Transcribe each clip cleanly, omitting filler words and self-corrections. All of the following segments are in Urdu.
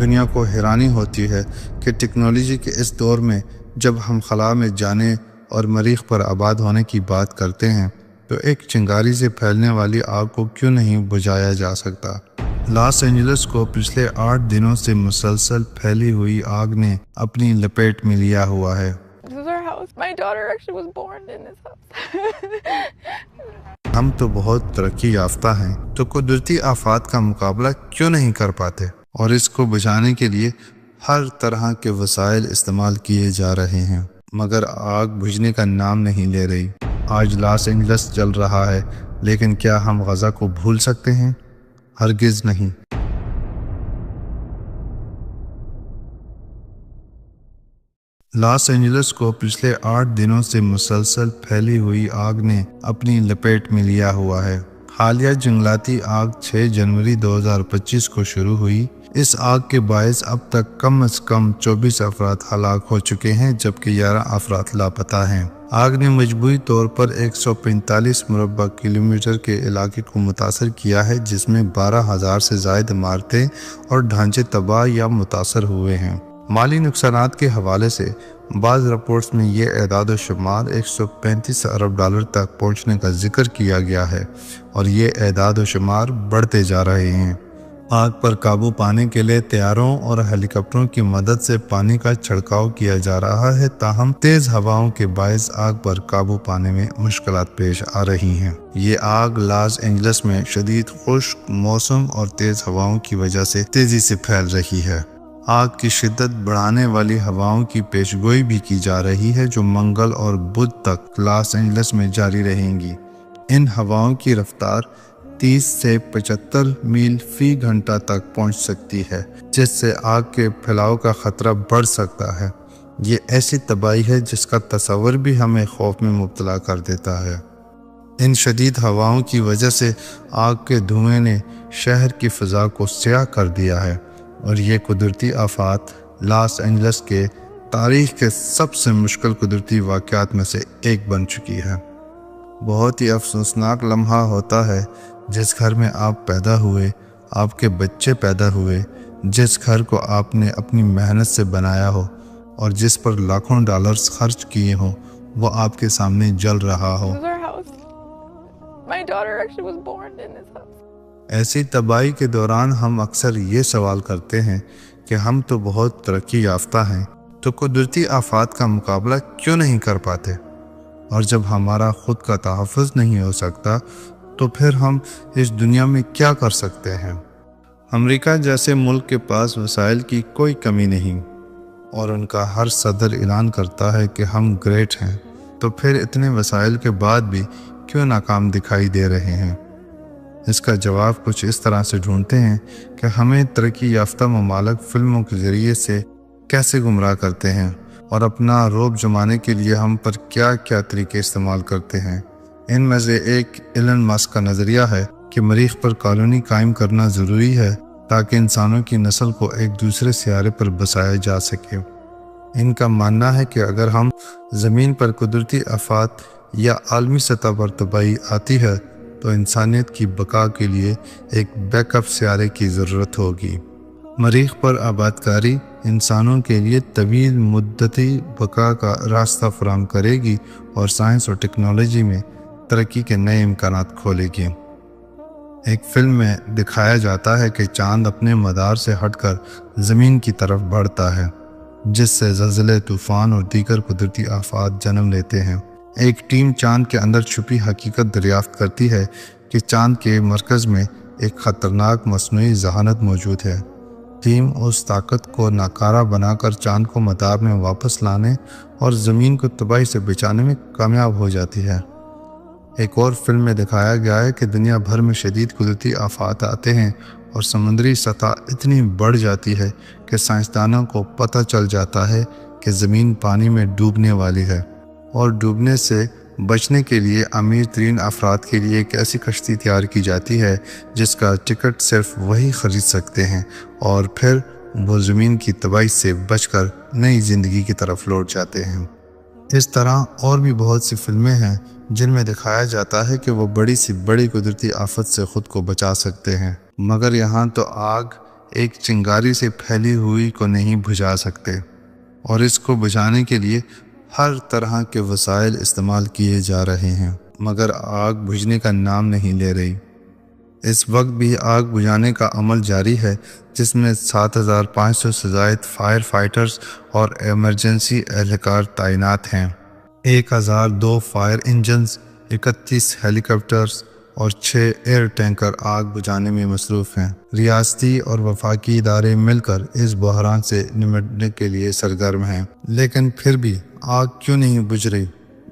دنیا کو حیرانی ہوتی ہے کہ ٹیکنالوجی کے اس دور میں جب ہم خلا میں جانے اور مریخ پر آباد ہونے کی بات کرتے ہیں تو ایک چنگاری سے پھیلنے والی آگ کو کیوں نہیں بجھایا جا سکتا۔ لاس اینجلس کو پچھلے 8 دنوں سے مسلسل پھیلی ہوئی آگ نے اپنی لپیٹ میں لیا ہوا ہے۔ ہم تو بہت ترقی یافتہ ہیں تو قدرتی آفات کا مقابلہ کیوں نہیں کر پاتے، اور اس کو بچانے کے لیے ہر طرح کے وسائل استعمال کیے جا رہے ہیں، مگر آگ بجھنے کا نام نہیں لے رہی۔ آج لاس اینجلس جل رہا ہے، لیکن کیا ہم غزہ کو بھول سکتے ہیں؟ ہرگز نہیں۔ لاس اینجلس کو پچھلے 8 دنوں سے مسلسل پھیلی ہوئی آگ نے اپنی لپیٹ میں لیا ہوا ہے۔ حالیہ جنگلاتی آگ 6 جنوری 2025 کو شروع ہوئی۔ اس آگ کے باعث اب تک کم از کم 24 افراد ہلاک ہو چکے ہیں، جبکہ 11 افراد لاپتہ ہیں۔ آگ نے مجموعی طور پر 145 مربع کلومیٹر کے علاقے کو متاثر کیا ہے، جس میں 12,000 سے زائد عمارتیں اور ڈھانچے تباہ یا متاثر ہوئے ہیں۔ مالی نقصانات کے حوالے سے بعض رپورٹس میں یہ اعداد و شمار 135 ارب ڈالر تک پہنچنے کا ذکر کیا گیا ہے، اور یہ اعداد و شمار بڑھتے جا رہے ہیں۔ آگ پر قابو پانے کے لیے طیاروں اور ہیلی کاپٹروں کی مدد سے پانی کا چھڑکاؤ کیا جا رہا ہے، تاہم تیز ہوائوں کے باعث آگ پر قابو پانے میں مشکلات پیش آ رہی ہیں۔ یہ آگ لاس اینجلس میں شدید خشک موسم اور تیز ہواؤں کی وجہ سے تیزی سے پھیل رہی ہے۔ آگ کی شدت بڑھانے والی ہوائوں کی پیشگوئی بھی کی جا رہی ہے، جو منگل اور بدھ تک لاس اینجلس میں جاری رہیں گی۔ ان ہوائوں کی رفتار 30 سے 75 میل فی گھنٹہ تک پہنچ سکتی ہے، جس سے آگ کے پھیلاؤ کا خطرہ بڑھ سکتا ہے۔ یہ ایسی تباہی ہے جس کا تصور بھی ہمیں خوف میں مبتلا کر دیتا ہے۔ ان شدید ہواؤں کی وجہ سے آگ کے دھوئیں نے شہر کی فضا کو سیاہ کر دیا ہے، اور یہ قدرتی آفات لاس اینجلس کے تاریخ کے سب سے مشکل قدرتی واقعات میں سے ایک بن چکی ہے۔ بہت ہی افسوسناک لمحہ ہوتا ہے جس گھر میں آپ پیدا ہوئے، آپ کے بچے پیدا ہوئے، جس گھر کو آپ نے اپنی محنت سے بنایا ہو اور جس پر لاکھوں ڈالرز خرچ کیے ہوں، وہ آپ کے سامنے جل رہا ہو۔ ایسی تباہی کے دوران ہم اکثر یہ سوال کرتے ہیں کہ ہم تو بہت ترقی یافتہ ہیں تو قدرتی آفات کا مقابلہ کیوں نہیں کر پاتے، اور جب ہمارا خود کا تحفظ نہیں ہو سکتا تو پھر ہم اس دنیا میں کیا کر سکتے ہیں؟ امریکہ جیسے ملک کے پاس وسائل کی کوئی کمی نہیں، اور ان کا ہر صدر اعلان کرتا ہے کہ ہم گریٹ ہیں، تو پھر اتنے وسائل کے بعد بھی کیوں ناکام دکھائی دے رہے ہیں؟ اس کا جواب کچھ اس طرح سے ڈھونڈتے ہیں کہ ہمیں ترقی یافتہ ممالک فلموں کے ذریعے سے کیسے گمراہ کرتے ہیں، اور اپنا رعب جمانے کے لیے ہم پر کیا کیا طریقے استعمال کرتے ہیں۔ ان میں سے ایک ایلن مسک کا نظریہ ہے کہ مریخ پر کالونی قائم کرنا ضروری ہے تاکہ انسانوں کی نسل کو ایک دوسرے سیارے پر بسایا جا سکے۔ ان کا ماننا ہے کہ اگر ہم زمین پر قدرتی آفات یا عالمی سطح پر تباہی آتی ہے تو انسانیت کی بقا کے لیے ایک بیک اپ سیارے کی ضرورت ہوگی۔ مریخ پر آباد کاری انسانوں کے لیے طویل مدتی بقا کا راستہ فراہم کرے گی اور سائنس اور ٹیکنالوجی میں ترقی کے نئے امکانات کھولے گی۔ ایک فلم میں دکھایا جاتا ہے کہ چاند اپنے مدار سے ہٹ کر زمین کی طرف بڑھتا ہے، جس سے زلزلے، طوفان اور دیگر قدرتی آفات جنم لیتے ہیں۔ ایک ٹیم چاند کے اندر چھپی حقیقت دریافت کرتی ہے کہ چاند کے مرکز میں ایک خطرناک مصنوعی ذہانت موجود ہے۔ ٹیم اس طاقت کو ناکارہ بنا کر چاند کو مدار میں واپس لانے اور زمین کو تباہی سے بچانے میں کامیاب ہو جاتی ہے۔ ایک اور فلم میں دکھایا گیا ہے کہ دنیا بھر میں شدید قدرتی آفات آتے ہیں اور سمندری سطح اتنی بڑھ جاتی ہے کہ سائنسدانوں کو پتہ چل جاتا ہے کہ زمین پانی میں ڈوبنے والی ہے، اور ڈوبنے سے بچنے کے لیے امیر ترین افراد کے لیے ایک ایسی کشتی تیار کی جاتی ہے جس کا ٹکٹ صرف وہی خرید سکتے ہیں، اور پھر وہ زمین کی تباہی سے بچ کر نئی زندگی کی طرف لوٹ جاتے ہیں۔ اس طرح اور بھی بہت سی فلمیں ہیں جن میں دکھایا جاتا ہے کہ وہ بڑی سی بڑی قدرتی آفت سے خود کو بچا سکتے ہیں، مگر یہاں تو آگ ایک چنگاری سے پھیلی ہوئی کو نہیں بجھا سکتے، اور اس کو بجھانے کے لیے ہر طرح کے وسائل استعمال کیے جا رہے ہیں، مگر آگ بجھنے کا نام نہیں لے رہی۔ اس وقت بھی آگ بجھانے کا عمل جاری ہے، جس میں 7500 سے زائد فائر فائٹرز اور ایمرجنسی اہلکار تعینات ہیں۔ 1002 فائر انجنز، 31 ہیلی کاپٹرز اور 6 ایئر ٹینکر آگ بجھانے میں مصروف ہیں۔ ریاستی اور وفاقی ادارے مل کر اس بحران سے نمٹنے کے لیے سرگرم ہیں، لیکن پھر بھی آگ کیوں نہیں بجھ رہی؟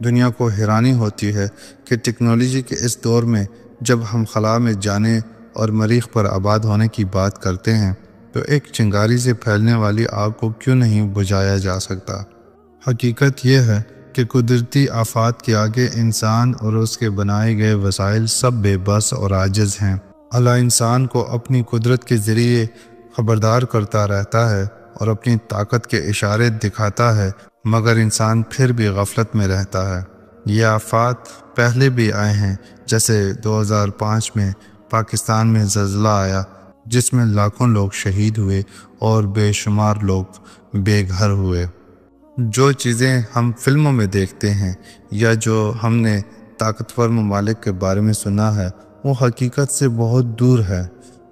دنیا کو حیرانی ہوتی ہے کہ ٹیکنالوجی کے اس دور میں جب ہم خلا میں جانے اور مریخ پر آباد ہونے کی بات کرتے ہیں تو ایک چنگاری سے پھیلنے والی آگ کو کیوں نہیں بجھایا جا سکتا؟ حقیقت یہ ہے کہ قدرتی آفات کے آگے انسان اور اس کے بنائے گئے وسائل سب بے بس اور عاجز ہیں۔ اللہ انسان کو اپنی قدرت کے ذریعے خبردار کرتا رہتا ہے اور اپنی طاقت کے اشارے دکھاتا ہے، مگر انسان پھر بھی غفلت میں رہتا ہے۔ یہ آفات پہلے بھی آئے ہیں، جیسے 2005 میں پاکستان میں زلزلہ آیا جس میں لاکھوں لوگ شہید ہوئے اور بے شمار لوگ بے گھر ہوئے۔ جو چیزیں ہم فلموں میں دیکھتے ہیں یا جو ہم نے طاقتور ممالک کے بارے میں سنا ہے وہ حقیقت سے بہت دور ہے۔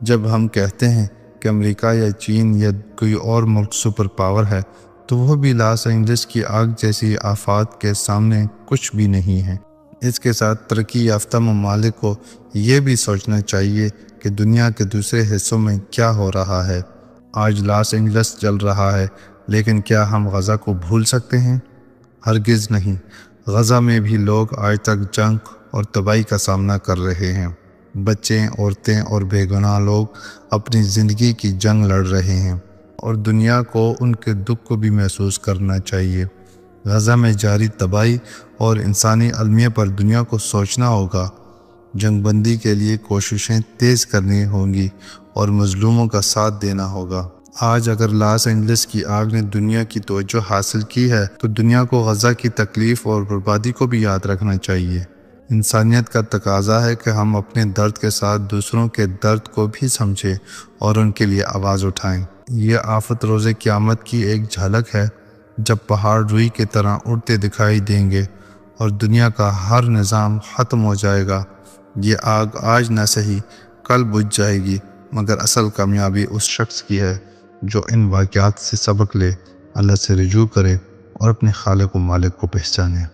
جب ہم کہتے ہیں کہ امریکہ یا چین یا کوئی اور ملک سپر پاور ہے تو وہ بھی لاس اینجلس کی آگ جیسی آفات کے سامنے کچھ بھی نہیں ہے۔ اس کے ساتھ ترقی یافتہ ممالک کو یہ بھی سوچنا چاہیے کہ دنیا کے دوسرے حصوں میں کیا ہو رہا ہے۔ آج لاس اینجلس جل رہا ہے، لیکن کیا ہم غزہ کو بھول سکتے ہیں؟ ہرگز نہیں۔ غزہ میں بھی لوگ آج تک جنگ اور تباہی کا سامنا کر رہے ہیں۔ بچے، عورتیں اور بے گناہ لوگ اپنی زندگی کی جنگ لڑ رہے ہیں، اور دنیا کو ان کے دکھ کو بھی محسوس کرنا چاہیے۔ غزہ میں جاری تباہی اور انسانی المیہ پر دنیا کو سوچنا ہوگا۔ جنگ بندی کے لیے کوششیں تیز کرنی ہوں گی اور مظلوموں کا ساتھ دینا ہوگا۔ آج اگر لاس اینجلس کی آگ نے دنیا کی توجہ حاصل کی ہے تو دنیا کو غزہ کی تکلیف اور بربادی کو بھی یاد رکھنا چاہیے۔ انسانیت کا تقاضا ہے کہ ہم اپنے درد کے ساتھ دوسروں کے درد کو بھی سمجھیں اور ان کے لیے آواز اٹھائیں۔ یہ آفت روز قیامت کی ایک جھلک ہے، جب پہاڑ روئی کی طرح اڑتے دکھائی دیں گے اور دنیا کا ہر نظام ختم ہو جائے گا۔ یہ آگ آج نہ سہی کل بجھ جائے گی، مگر اصل کامیابی اس شخص کی ہے جو ان واقعات سے سبق لے، اللہ سے رجوع کرے اور اپنے خالق و مالک کو پہچانے۔